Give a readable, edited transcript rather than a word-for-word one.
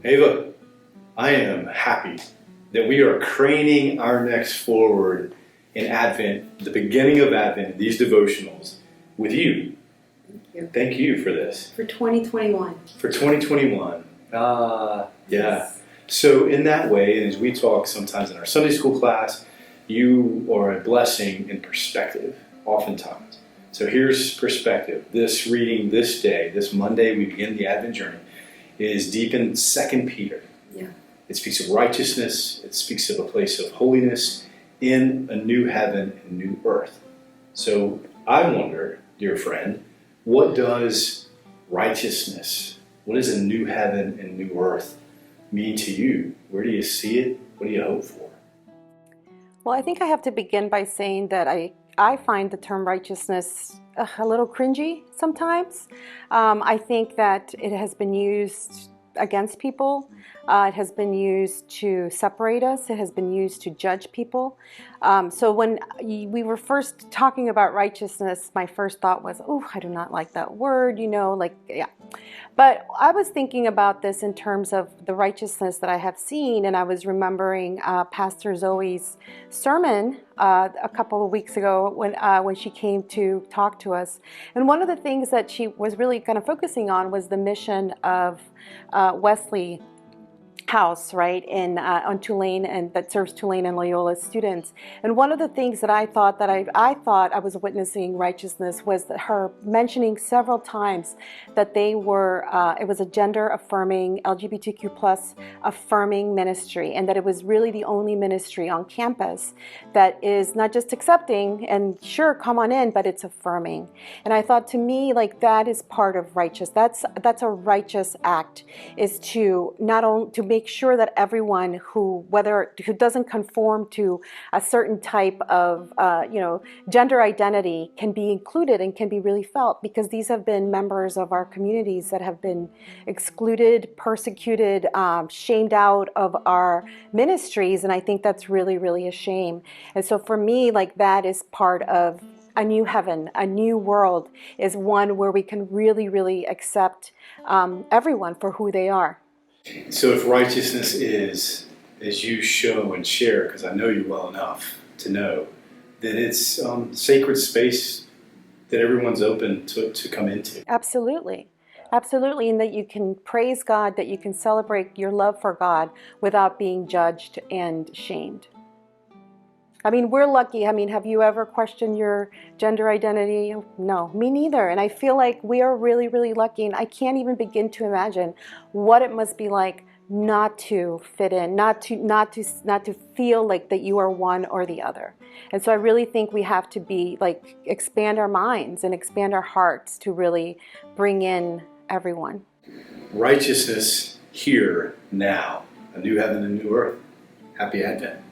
Ava, I am happy that we are craning our necks forward in Advent, the beginning of Advent, these devotionals, with you. Thank you. Thank you for this. For 2021. For 2021. Yeah. Yes. So in that way, and as we talk sometimes in our Sunday school class, you are a blessing in perspective, oftentimes. So here's perspective. This reading this day, this Monday, we begin the Advent journey, is deep in 2 Peter. Yeah. It speaks of righteousness. It speaks of a place of holiness in a new heaven and new earth. So I wonder, dear friend, what does righteousness, what does a new heaven and new earth mean to you? Where do you see it? What do you hope for? Well, I think I have to begin by saying that I find the term righteousness a little cringy sometimes. I think that it has been used against people. It has been used to separate us. It has been used to judge people. So when we were first talking about righteousness, my first thought was, oh, I do not like that word, yeah. But I was thinking about this in terms of the righteousness that I have seen, and I was remembering Pastor Zoe's sermon a couple of weeks ago when she came to talk to us. And one of the things that she was really kind of focusing on was the mission of Wesley House, right, on Tulane, and that serves Tulane and Loyola students. And one of the things that I thought I was witnessing righteousness was that her mentioning several times that they were it was a gender affirming, LGBTQ plus affirming ministry, and that it was really the only ministry on campus that is not just accepting and sure, come on in, but it's affirming. And I thought, to me, like, that is part of righteous. That's a righteous act, is to not only to make sure that everyone who doesn't conform to a certain type of gender identity can be included and can be really felt, because these have been members of our communities that have been excluded, persecuted, shamed out of our ministries, and I think that's really, really a shame. And so for me, like, that is part of a new heaven, a new world, is one where we can really, really accept everyone for who they are. So if righteousness is, as you show and share, because I know you well enough to know, that it's sacred space that everyone's open to come into. Absolutely. Absolutely. And that you can praise God, that you can celebrate your love for God without being judged and shamed. I mean, we're lucky. I mean, have you ever questioned your gender identity? No, me neither. And I feel like we are really, really lucky. And I can't even begin to imagine what it must be like not to fit in, not to feel like that you are one or the other. And so I really think we have to expand our minds and expand our hearts to really bring in everyone. Righteousness here, now. A new heaven and new earth. Happy Advent.